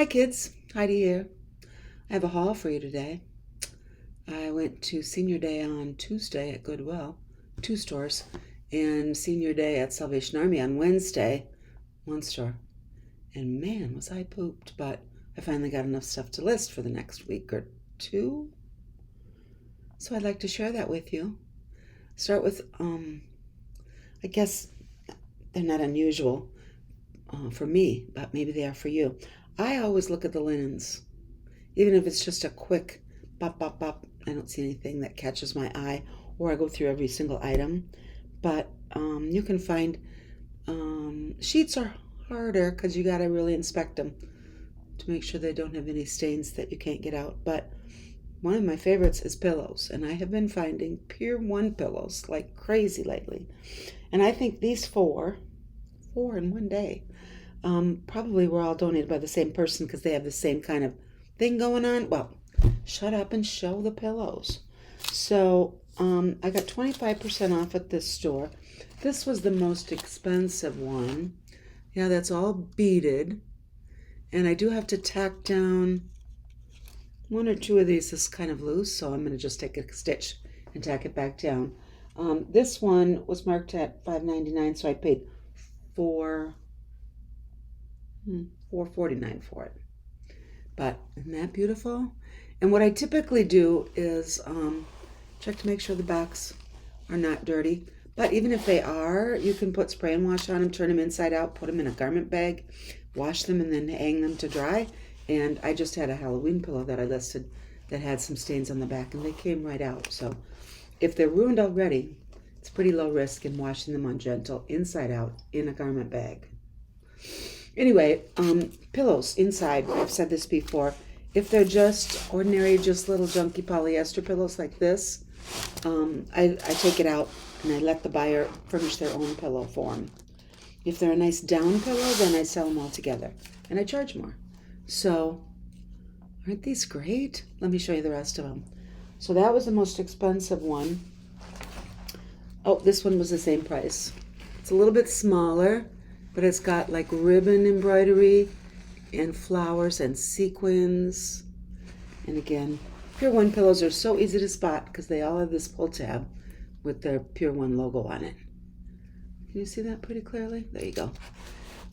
Hi kids, Heidi here. I have a haul for you today. I went to Senior Day on Tuesday at Goodwill, two stores, and Senior Day at Salvation Army on Wednesday, one store. And man, was I pooped, but I finally got enough stuff to list for the next week or two. So I'd like to share that with you. Start with, I guess they're not unusual for me, but maybe they are for you. I always look at the linens, even if it's just a quick bop, bop, bop. I don't see anything that catches my eye, or I go through every single item. But you can find sheets are harder because you got to really inspect them to make sure they don't have any stains that you can't get out. But one of my favorites is pillows, and I have been finding Pier 1 pillows like crazy lately. And I think these four in one day, probably were all donated by the same person because they have the same kind of thing going on. Well, shut up and show the pillows. So I got 25% off at this store. This was the most expensive one. Yeah, that's all beaded. And I do have to tack down one or two of these is kind of loose, so I'm going to just take a stitch and tack it back down. This one was marked at $5.99, so I paid $4.49 for it. But isn't that beautiful? And what I typically do is check to make sure the backs are not dirty. But even if they are, you can put spray and wash on them, turn them inside out, put them in a garment bag, wash them, and then hang them to dry. And I just had a Halloween pillow that I listed that had some stains on the back, and they came right out. So if they're ruined already, it's pretty low risk in washing them on gentle, inside out, in a garment bag. Anyway, pillows inside, I've said this before. If they're just ordinary, just little junky polyester pillows like this, I take it out and I let the buyer furnish their own pillow for them. If they're a nice down pillow, then I sell them all together, and I charge more. So, aren't these great? Let me show you the rest of them. So that was the most expensive one. Oh, this one was the same price. It's a little bit smaller, but it's got like ribbon embroidery and flowers and sequins. And again, Pier 1 pillows are so easy to spot because they all have this pull tab with their Pier 1 logo on it. Can you see that pretty clearly? There you go.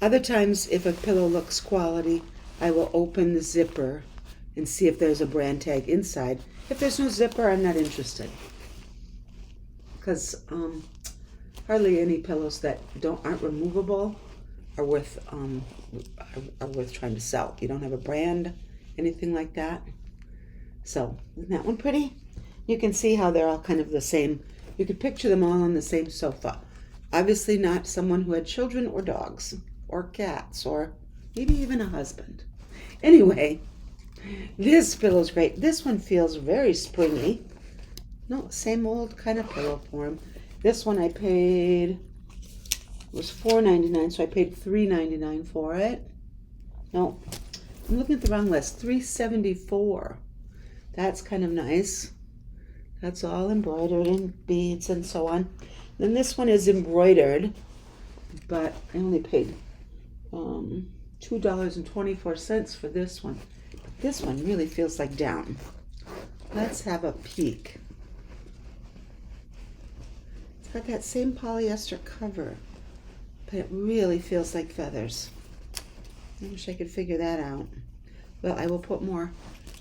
Other times, if a pillow looks quality, I will open the zipper and see if there's a brand tag inside. If there's no zipper, I'm not interested. Because hardly any pillows that aren't removable are worth trying to sell. You don't have a brand, anything like that. So, isn't that one pretty? You can see how they're all kind of the same. You could picture them all on the same sofa. Obviously not someone who had children or dogs or cats or maybe even a husband. Anyway, this pillow's great. This one feels very springy. No, same old kind of pillow form. This one I paid, it was $4.99, so I paid $3.99 for it. No, I'm looking at the wrong list. $3.74. That's kind of nice. That's all embroidered in beads and so on. Then this one is embroidered, but I only paid $2.24 for this one. But this one really feels like down. Let's have a peek. It's got that same polyester cover, but it really feels like feathers. I wish I could figure that out. Well, I will put more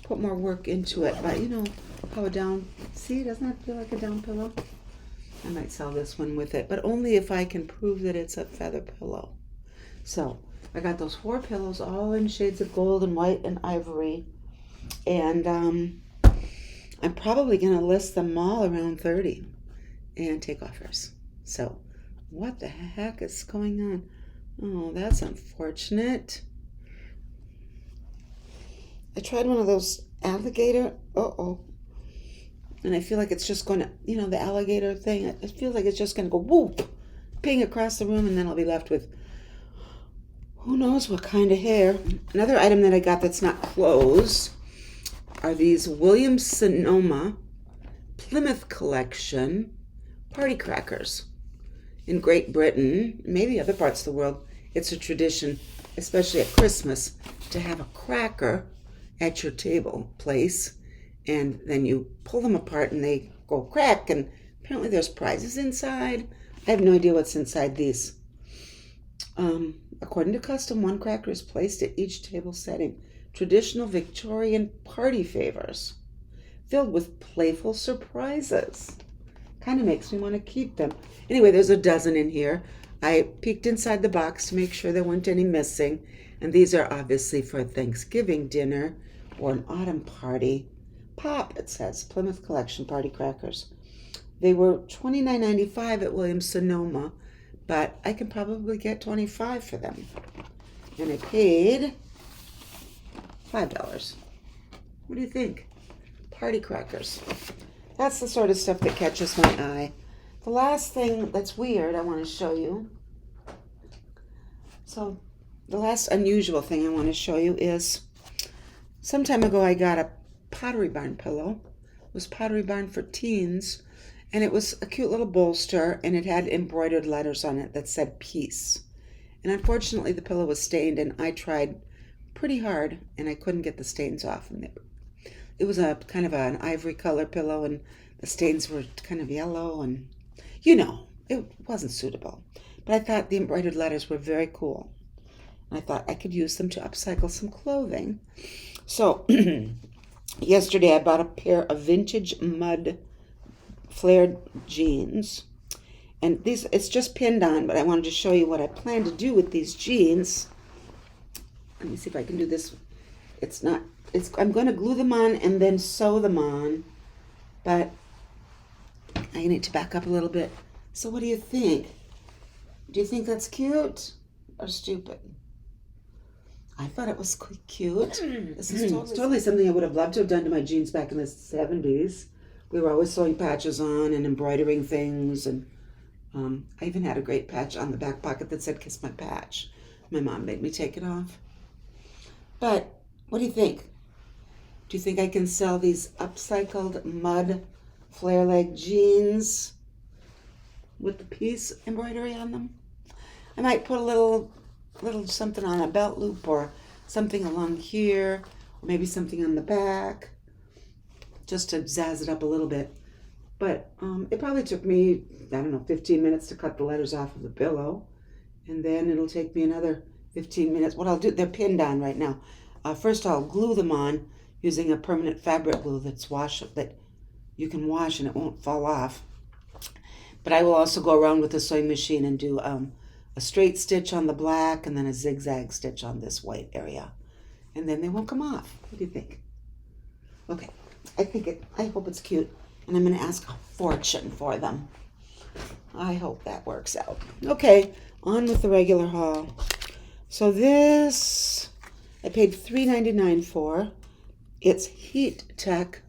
work into it, but you know how a down, see, doesn't that feel like a down pillow? I might sell this one with it, but only if I can prove that it's a feather pillow. So I got those 4 pillows all in shades of gold and white and ivory, and I'm probably going to list them all around 30 and take offers. So what the heck is going on? Oh, that's unfortunate. I tried one of those alligator, and I feel like it's just going to, the alligator thing, it feels like it's just going to go whoop, ping across the room, and then I'll be left with who knows what kind of hair. Another item that I got that's not clothes are these Williams-Sonoma Plymouth Collection party crackers. In Great Britain, maybe other parts of the world, it's a tradition especially at Christmas, to have a cracker at your table place, and then you pull them apart and they go crack, and apparently there's prizes inside. I have no idea what's inside these. According to custom, one cracker is placed at each table setting. Traditional Victorian party favors, filled with playful surprises. Kind of makes me want to keep them. Anyway, there's a dozen in here. I peeked inside the box to make sure there weren't any missing. And these are obviously for Thanksgiving dinner or an autumn party. Pop, it says, Plymouth Collection Party Crackers. They were $29.95 at Williams-Sonoma, but I can probably get $25 for them. And I paid $5. What do you think? Party crackers. That's the sort of stuff that catches my eye. The last thing that's weird I want to show you. So the last unusual thing I want to show you is some time ago I got a Pottery Barn pillow. It was Pottery Barn for teens, and it was a cute little bolster, and it had embroidered letters on it that said peace. And unfortunately the pillow was stained, and I tried pretty hard and I couldn't get the stains off. And it was a kind of an ivory color pillow, and the stains were kind of yellow, and it wasn't suitable. But I thought the embroidered letters were very cool. I thought I could use them to upcycle some clothing. So yesterday I bought a pair of vintage mud flared jeans. And it's just pinned on, but I wanted to show you what I plan to do with these jeans. Let me see if I can do this. I'm going to glue them on and then sew them on. But I need to back up a little bit. So what do you think? Do you think that's cute or stupid? I thought it was cute. This is totally something I would have loved to have done to my jeans back in the 70s. We were always sewing patches on and embroidering things. And I even had a great patch on the back pocket that said, "Kiss my patch." My mom made me take it off. But what do you think? Do you think I can sell these upcycled mud flare leg jeans with the piece embroidery on them? I might put a little something on a belt loop or something along here, or maybe something on the back, just to zazz it up a little bit. But it probably took me, 15 minutes to cut the letters off of the pillow, and then it'll take me another 15 minutes. What I'll do, they're pinned on right now. First I'll glue them on using a permanent fabric glue that you can wash and it won't fall off. But I will also go around with the sewing machine and do a straight stitch on the black and then a zigzag stitch on this white area. And then they won't come off. What do you think? Okay, I hope it's cute. And I'm going to ask a fortune for them. I hope that works out. Okay, on with the regular haul. So this, I paid $3.99 for. It's Heat Tech,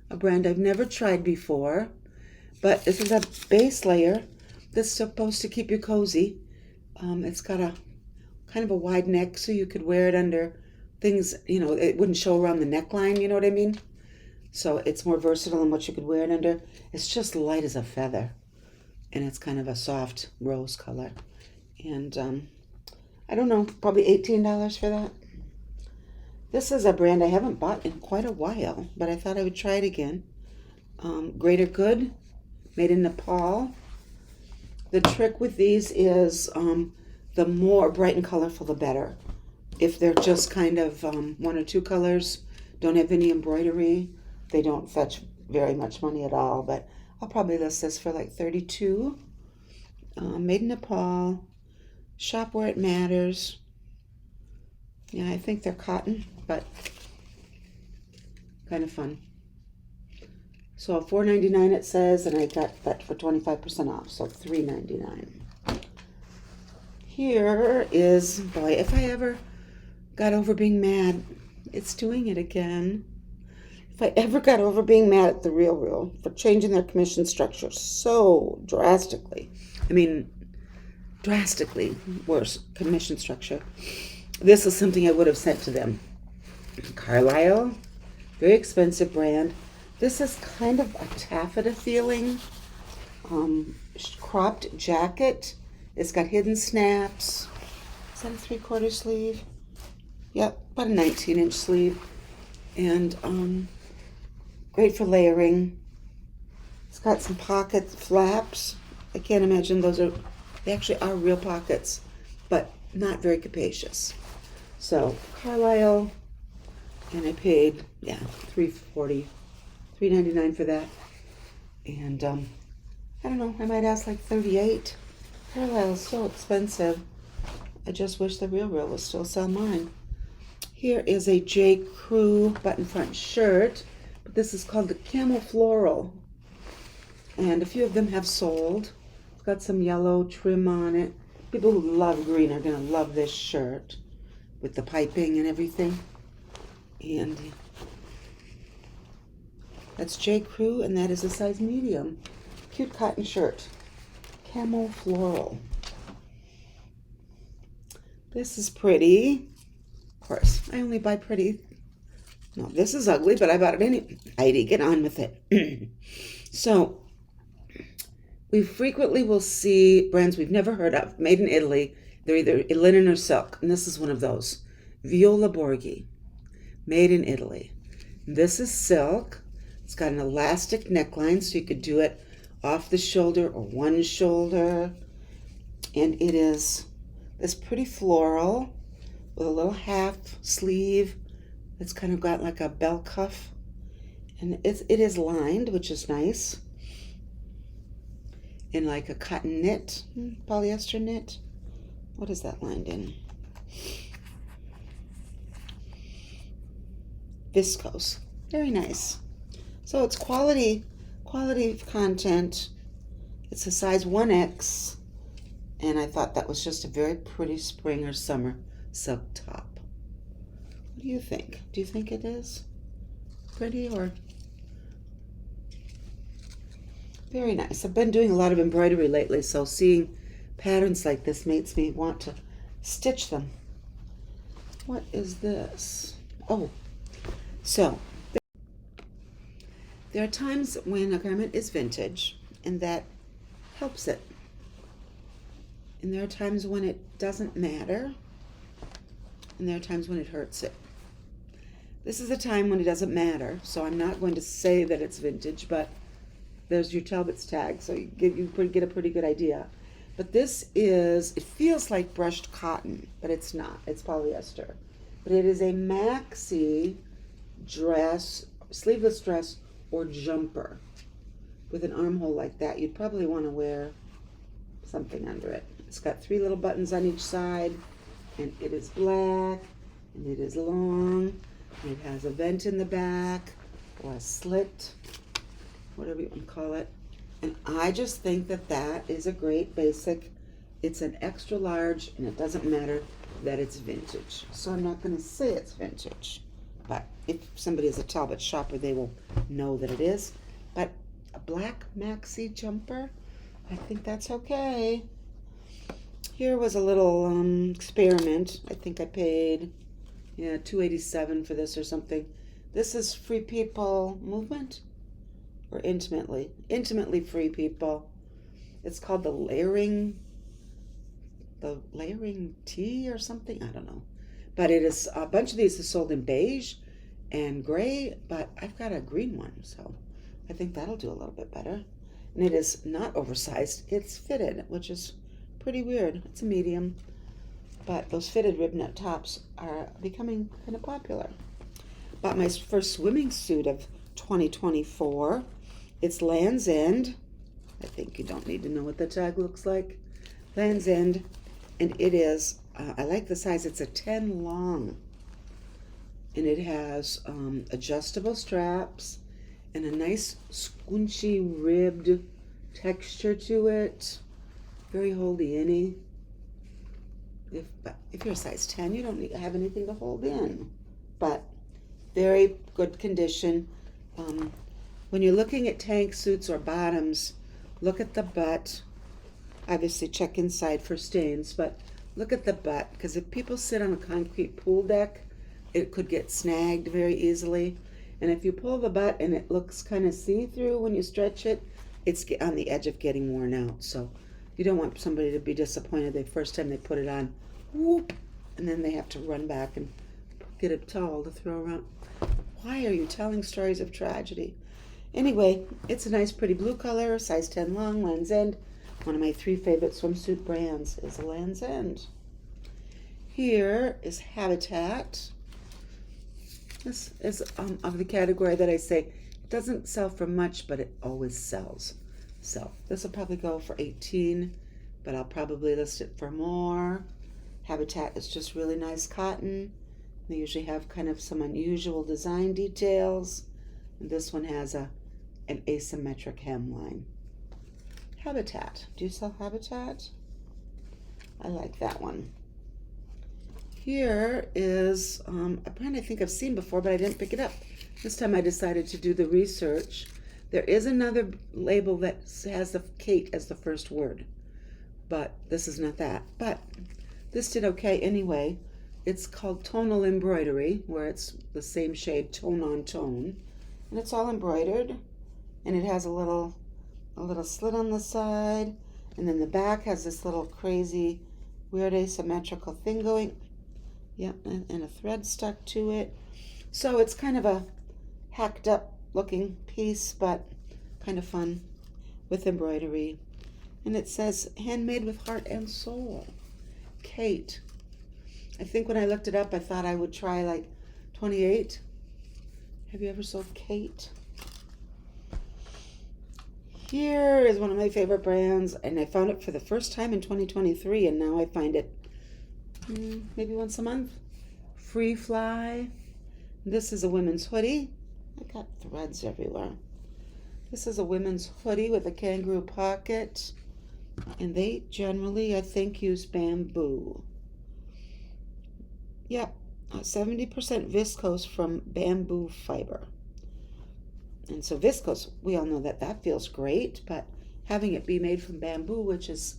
a brand I've never tried before. But this is a base layer that's supposed to keep you cozy. It's got a kind of a wide neck, so you could wear it under things, it wouldn't show around the neckline, you know what I mean? So it's more versatile in what you could wear it under. It's just light as a feather, and it's kind of a soft rose color. And I don't know, probably $18 for that. This is a brand I haven't bought in quite a while, but I thought I would try it again. Greater Good, made in Nepal. The trick with these is the more bright and colorful, the better. If they're just kind of one or two colors, don't have any embroidery, they don't fetch very much money at all. But I'll probably list this for like $32. Made in Nepal. Shop where it matters. Yeah, I think they're cotton, but kind of fun. So $4.99 it says, and I got that for 25% off, so $3.99. Here is, boy, if I ever got over being mad, it's doing it again. If I ever got over being mad at The Real for changing their commission structure so drastically, drastically worse commission structure, this is something I would have sent to them. Carlisle, very expensive brand. This is kind of a taffeta feeling cropped jacket. It's got hidden snaps. Is that a 3/4 sleeve? Yep, about a 19-inch sleeve. And great for layering. It's got some pocket flaps. I can't imagine they actually are real pockets, but not very capacious. So Carlisle, and I paid, $3.40, $3.99 for that. And I don't know, I might ask like $38. Carlisle is so expensive. I just wish the Real would still sell mine. Here is a J. Crew button front shirt, but this is called the Camel Floral. And a few of them have sold. It's got some yellow trim on it. People who love green are going to love this shirt with the piping and everything. And that's J. Crew, and that is a size medium. Cute cotton shirt. Camel Floral. This is pretty. Of course, I only buy pretty. No, this is ugly, but I bought it anyway. Heidi, get on with it. So, we frequently will see brands we've never heard of, made in Italy. They're either linen or silk, and this is one of those. Viola Borghi, made in Italy. This is silk. It's got an elastic neckline, so you could do it off the shoulder or one shoulder. And it is this pretty floral with a little half sleeve. It's kind of got like a bell cuff. And it is lined, which is nice. In like a cotton knit, polyester knit. What is that lined in? Viscose. Very nice. So it's quality content. It's a size 1X. And I thought that was just a very pretty spring or summer silk top. What do you think? Do you think it is pretty or? Very nice. I've been doing a lot of embroidery lately, so seeing patterns like this makes me want to stitch them. What is this? Oh, so there are times when a garment is vintage, and that helps it. And there are times when it doesn't matter, and there are times when it hurts it. This is a time when it doesn't matter, so I'm not going to say that it's vintage, but there's your Talbot's tag, so you get a pretty good idea. But this is, it feels like brushed cotton, but it's not. It's polyester. But it is a maxi dress, sleeveless dress, or jumper with an armhole like that. You'd probably want to wear something under it. It's got 3 little buttons on each side, and it is black, and it is long, and it has a vent in the back, or a slit, whatever you want to call it. And I just think that that is a great basic. It's an extra large, and it doesn't matter that it's vintage. So I'm not going to say it's vintage, but if somebody is a Talbot shopper, they will know that it is. But a black maxi jumper, I think that's okay. Here was a little experiment. I think I paid $2.87 for this or something. This is Free People Movement, or Intimately Free People. It's called the layering tea or something. I don't know. But it is, a bunch of these are sold in beige and gray, but I've got a green one, so I think that'll do a little bit better. And it is not oversized. It's fitted, which is pretty weird. It's a medium, but those fitted rib knit tops are becoming kind of popular. Bought my first swimming suit of 2024. It's Land's End. I think you don't need to know what the tag looks like. Land's End, and it is, I like the size, it's a 10 long. And it has adjustable straps and a nice squinchy ribbed texture to it. Very holdy-inny. If you're a size 10, you don't need to have anything to hold in. But very good condition. When you're looking at tank suits or bottoms, look at the butt. Obviously check inside for stains, but look at the butt, because if people sit on a concrete pool deck, it could get snagged very easily. And if you pull the butt and it looks kind of see-through when you stretch it, it's on the edge of getting worn out. So you don't want somebody to be disappointed the first time they put it on. whoop, and then they have to run back and get a towel to throw around. Why are you telling stories of tragedy? Anyway, it's a nice pretty blue color, size 10 long, Land's End. One of my 3 favorite swimsuit brands is Land's End. Here is Habitat. This is of the category that I say it doesn't sell for much, but it always sells. So this will probably go for $18, but I'll probably list it for more. Habitat is just really nice cotton. They usually have kind of some unusual design details. And this one has an asymmetric hemline. Habitat. Do you sell Habitat? I like that one. Here is a brand I think I've seen before, but I didn't pick it up. This time I decided to do the research. There is another label that has the Kate as the first word, but this is not that. But this did okay anyway. It's called Tonal Embroidery, where it's the same shade, tone on tone. And it's all embroidered. And it has a little slit on the side. And then the back has this little crazy, weird asymmetrical thing going. Yep, and a thread stuck to it. So it's kind of a hacked up looking piece, but kind of fun with embroidery. And it says, handmade with heart and soul. Kate. I think when I looked it up, I thought I would try like 28. Have you ever sold Kate? Here is one of my favorite brands, and I found it for the first time in 2023, and now I find it maybe once a month. Freefly. This is a women's hoodie. I got threads everywhere. This is a women's hoodie with a kangaroo pocket, and they generally, I think, use bamboo. Yep, 70% viscose from bamboo fiber. And so viscose, we all know that that feels great, but having it be made from bamboo, which is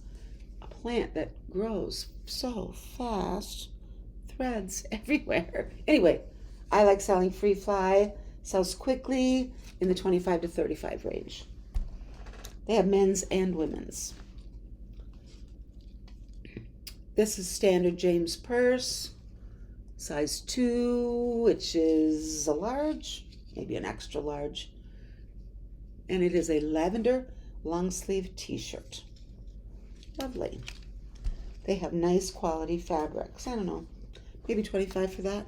a plant that grows so fast, threads everywhere. Anyway, I like selling Freefly. Sells quickly in the 25 to 35 range. They have men's and women's. This is standard James purse, size 2, which is a large, maybe an extra large. And it is a lavender long sleeve t-shirt. Lovely. They have nice quality fabrics. I don't know, maybe 25 for that.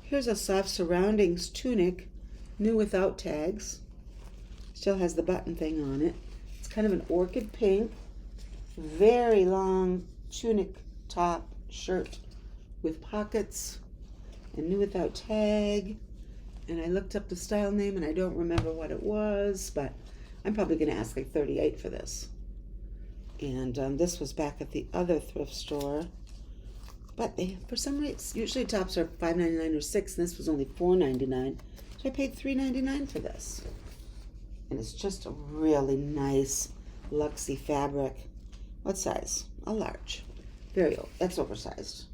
Here's a soft surroundings tunic, new without tags. Still has the button thing on it. It's kind of an orchid pink, very long tunic top shirt with pockets, and new without tag. And I looked up the style name and I don't remember what it was, but I'm probably going to ask like 38 for this. And this was back at the other thrift store. But they, for some reason, usually tops are $5.99 or $6, and this was only $4.99. So I paid $3.99 for this. And it's just a really nice, luxy fabric. What size? A large. Very old. That's oversized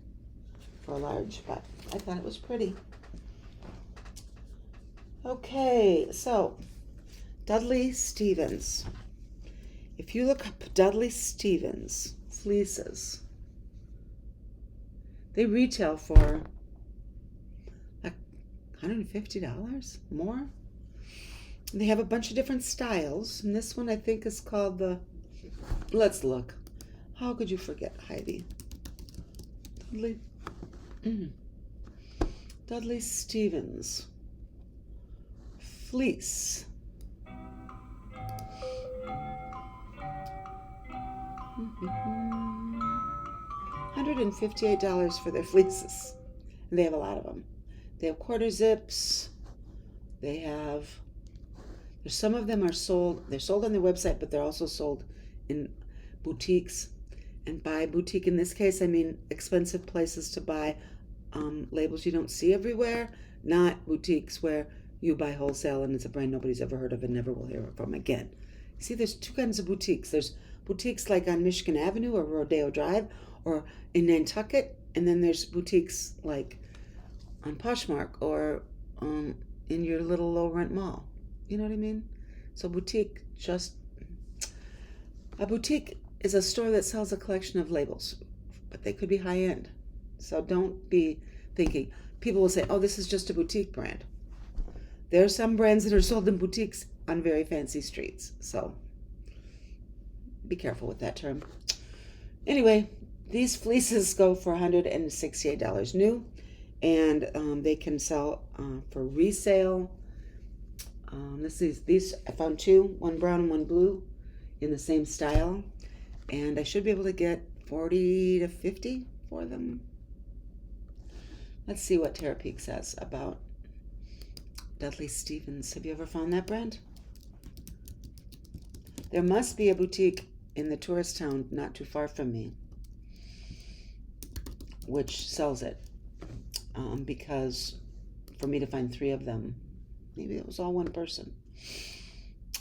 for a large, but I thought it was pretty. Okay, so Dudley Stevens. If you look up Dudley Stevens fleeces, they retail for like $150 more. And they have a bunch of different styles. And this one I think is called the, let's look. How could you forget Heidi? Dudley Stevens. Fleece. $158 for their fleeces. And they have a lot of them. They have quarter zips. They have, there's some of them are sold, they're sold on their website, but they're also sold in boutiques. And by boutique in this case, I mean expensive places to buy labels you don't see everywhere, not boutiques where you buy wholesale and it's a brand nobody's ever heard of and never will hear from again. See, there's two kinds of boutiques. There's boutiques like on Michigan Avenue or Rodeo Drive or in Nantucket, and then there's boutiques like on Poshmark or in your little low-rent mall. You know what I mean? So a boutique is a store that sells a collection of labels but they could be high end. So don't be thinking. People will say, oh, this is just a boutique brand. There are some brands that are sold in boutiques on very fancy streets. So be careful with that term. Anyway, these fleeces go for $168 new, and they can sell for resale. These I found two, one brown and one blue, in the same style, and I should be able to get 40 to 50 for them. Let's see what Terapeak says about Dudley Stevens. Have you ever found that brand? There must be a boutique in the tourist town not too far from me which sells it, because for me to find 3 of them, maybe it was all one person.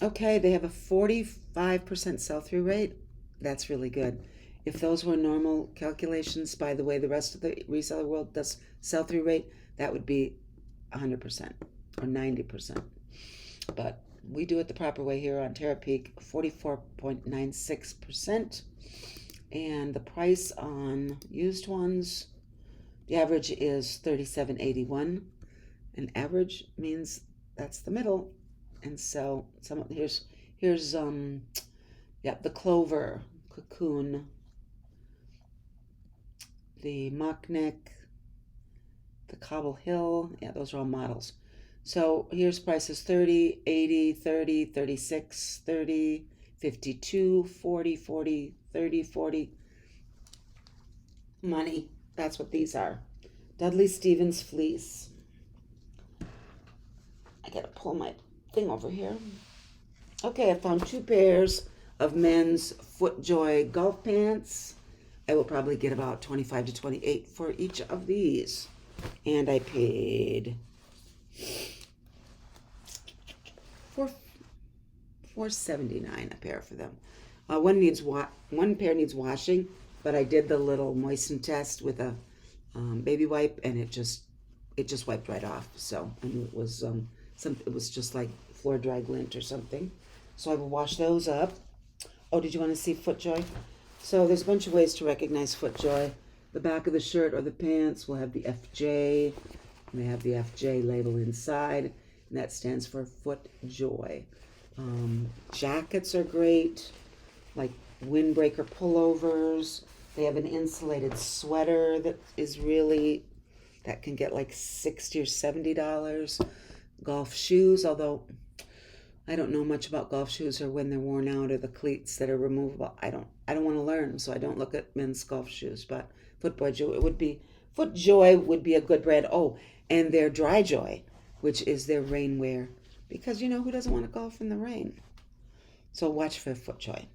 Okay, they have a 45% sell-through rate. That's really good. If those were normal calculations by the way the rest of the reseller world does sell-through rate, that would be 100% or 90%. But we do it the proper way here on Terapeak, 44.96%. And the price on used ones, the average is $37.81. And average means that's the middle. And so here's the Clover, Cocoon, the Mock Neck, the Cobble Hill. Yeah, those are all models. So here's prices: 30, 80, 30, 36, 30, 52, 40, 40, 30, 40. Money. That's what these are. Dudley Stevens Fleece. I gotta pull my thing over here. Okay, I found 2 pairs of men's FootJoy golf pants. I will probably get about 25 to 28 for each of these. And I paid $4.79 a pair for them. One pair needs washing, but I did the little moisten test with a baby wipe, and it just wiped right off. So it was it was just like floor dry lint or something. So I will wash those up. Oh, did you want to see FootJoy? So there's a bunch of ways to recognize FootJoy. The back of the shirt or the pants will have the FJ, and they have the FJ label inside, and that stands for FootJoy. Jackets are great, like windbreaker pullovers. They have an insulated sweater that can get like $60 or $70. Golf shoes, although I don't know much about golf shoes or when they're worn out or the cleats that are removable. I don't want to learn, so I don't look at men's golf shoes. But FootJoy would be a good brand. Oh, and their Dry Joy, which is their rainwear, because who doesn't want to golf in the rain? So watch for FootJoy.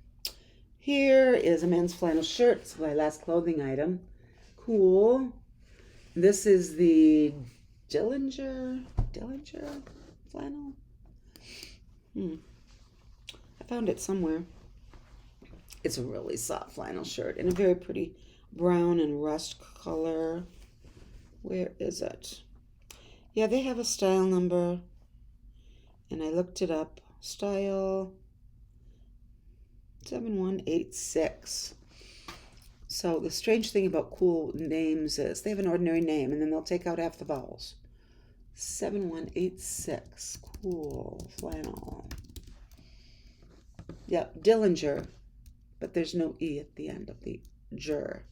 Here is a men's flannel shirt. It's my last clothing item. Cool. This is the Dillinger Flannel. I found it somewhere. It's a really soft flannel shirt in a very pretty brown and rust color. Where is it? Yeah, they have a style number, and I looked it up. Style 7186. So the strange thing about cool names is they have an ordinary name, and then they'll take out half the vowels. 7186. Cool flannel. Yep, Dillinger, but there's no E at the end of the ger.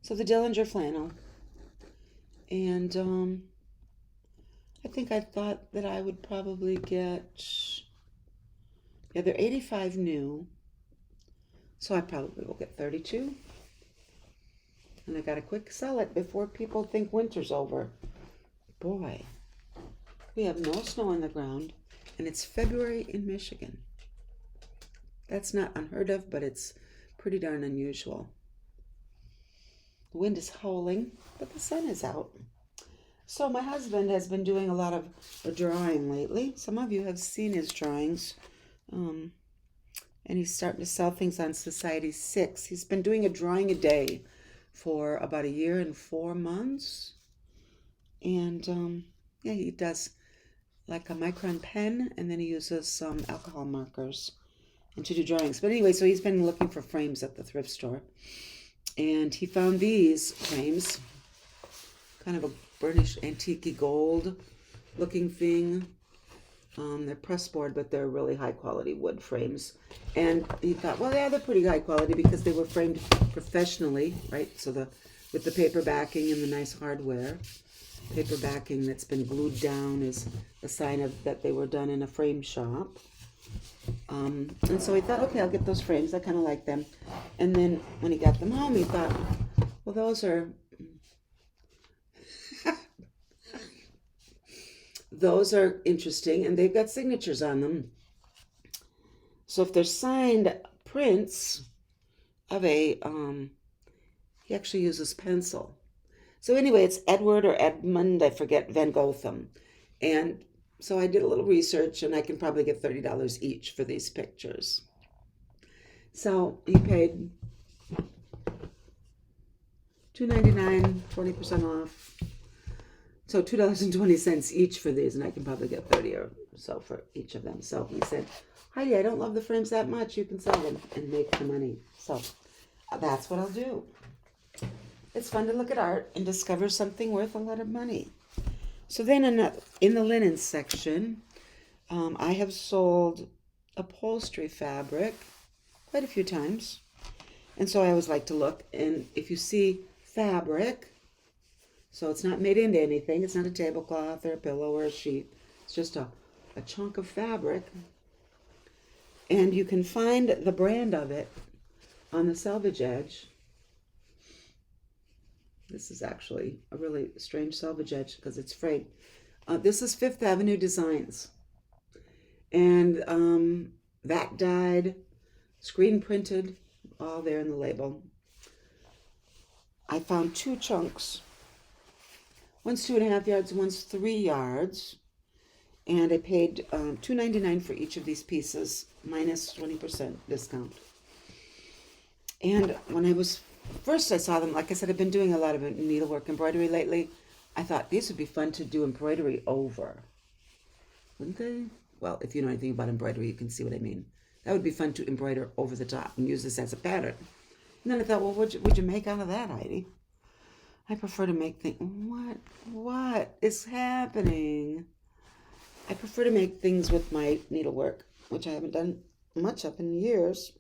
So the Dillinger flannel. And I thought that I would probably get, they're 85 new, so I probably will get 32. And I gotta quick sell it before people think winter's over. Boy, we have no snow on the ground, and it's February in Michigan. That's not unheard of, but it's pretty darn unusual. The wind is howling, but the sun is out. So my husband has been doing a lot of drawing lately. Some of you have seen his drawings. And he's starting to sell things on Society 6. He's been doing a drawing a day for about 1 year and 4 months. And he does like a micron pen, and then he uses some alcohol markers and to do drawings. But anyway, so he's been looking for frames at the thrift store. And he found these frames, kind of a burnished antique gold looking thing. They're press board, but they're really high quality wood frames. And he thought, well, yeah, they're pretty high quality because they were framed professionally, right? So with the paper backing and the nice hardware. Paper backing that's been glued down is a sign of that they were done in a frame shop. And so he thought, okay, I'll get those frames. I kind of like them. And then when he got them home, he thought, well, those are interesting, and they've got signatures on them. So if they're signed prints of he actually uses pencil. So anyway, it's Edward or Edmund, I forget, Van Gotham. And so I did a little research, and I can probably get $30 each for these pictures. So he paid $2.99, 20% off. So $2.20 each for these, and I can probably get 30 or so for each of them. So he said, Heidi, I don't love the frames that much. You can sell them and make the money. So that's what I'll do. It's fun to look at art and discover something worth a lot of money. So then in the linen section, I have sold upholstery fabric quite a few times. And so I always like to look. And if you see fabric, so it's not made into anything. It's not a tablecloth or a pillow or a sheet. It's just a chunk of fabric. And you can find the brand of it on the selvage edge. This is actually a really strange selvage edge because it's frayed. This is Fifth Avenue Designs. And that dyed, screen printed, all there in the label. I found two chunks. One's 2.5 yards, one's 3 yards. And I paid $2.99 for each of these pieces, minus 20% discount. And when I saw them, like I said, I've been doing a lot of needlework, embroidery lately. I thought these would be fun to do embroidery over. Wouldn't they? Well, if you know anything about embroidery, you can see what I mean. That would be fun to embroider over the top and use this as a pattern. And then I thought, well, what'd you make out of that, Heidi? I prefer to make things. What is happening? I prefer to make things with my needlework, which I haven't done much of in years,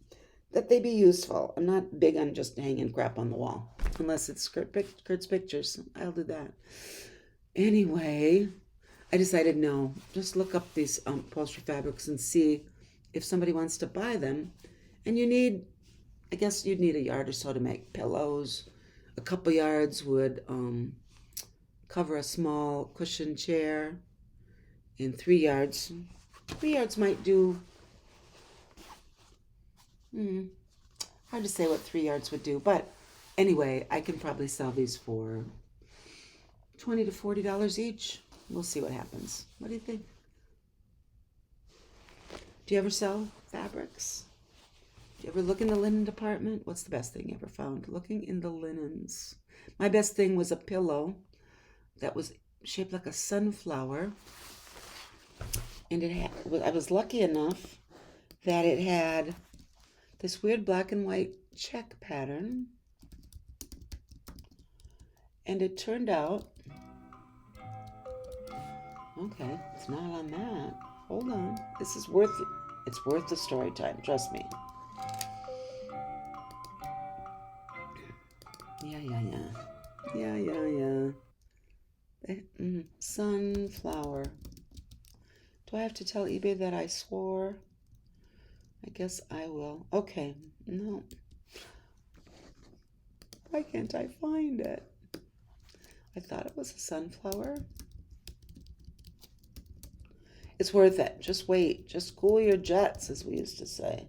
that they be useful. I'm not big on just hanging crap on the wall, unless it's Kurt's pictures. I'll do that. Anyway, I decided no, just look up these upholstery fabrics and see if somebody wants to buy them. And I guess you'd need a yard or so to make pillows. A couple yards would cover a small cushion chair. And 3 yards might do, hard to say what 3 yards would do. But anyway, I can probably sell these for $20 to $40 each. We'll see what happens. What do you think? Do you ever sell fabrics? Do you ever look in the linen department? What's the best thing you ever found? Looking in the linens. My best thing was a pillow that was shaped like a sunflower. And I was lucky enough that it had this weird black and white check pattern. And it turned out, okay, it's not on that. Hold on. It's worth the story time, trust me. Yeah. Sunflower. Do I have to tell eBay that I swore? I guess I will. Okay, no. Why can't I find it? I thought it was a sunflower. It's worth it. Just wait. Just cool your jets, as we used to say.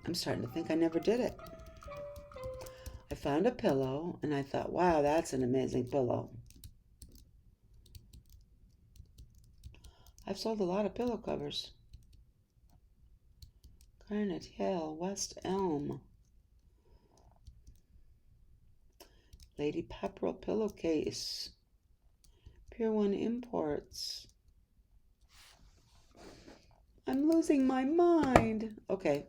I'm starting to think I never did it. I found a pillow and I thought, wow, that's an amazing pillow. I've sold a lot of pillow covers. Garnet Hill, West Elm. Lady Pepperell pillowcase. Pier 1 Imports. I'm losing my mind. Okay,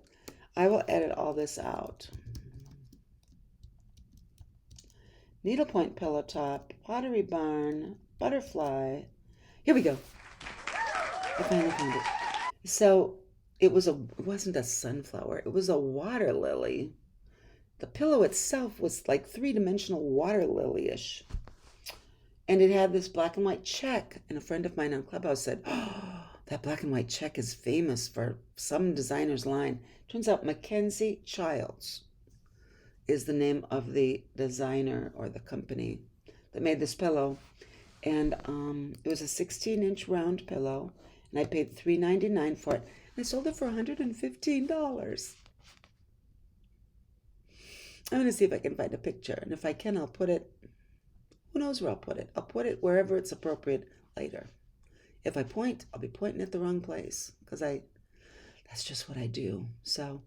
I will edit all this out. Needlepoint pillow top, Pottery Barn, Butterfly. Here we go. I finally found it. So it wasn't a sunflower. It was a water lily. The pillow itself was like three-dimensional water lily-ish. And it had this black and white check. And a friend of mine on Clubhouse said, "Oh, that black and white check is famous for some designer's line." Turns out Mackenzie Childs is the name of the designer or the company that made this pillow. And it was a 16-inch round pillow. And I paid $3.99 for it. And I sold it for $115. I'm going to see if I can find a picture. And if I can, I'll put it, who knows where I'll put it. I'll put it wherever it's appropriate later. If I point, I'll be pointing at the wrong place because that's just what I do. So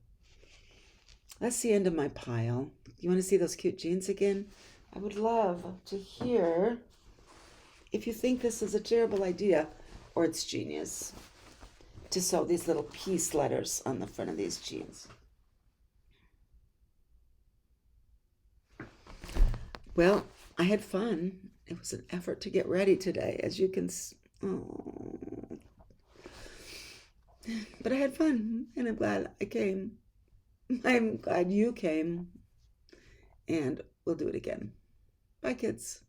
that's the end of my pile. You want to see those cute jeans again? I would love to hear if you think this is a terrible idea or it's genius to sew these little peace letters on the front of these jeans. Well, I had fun. It was an effort to get ready today, as you can but I had fun, and I'm glad I came. I'm glad you came, and we'll do it again. Bye, kids.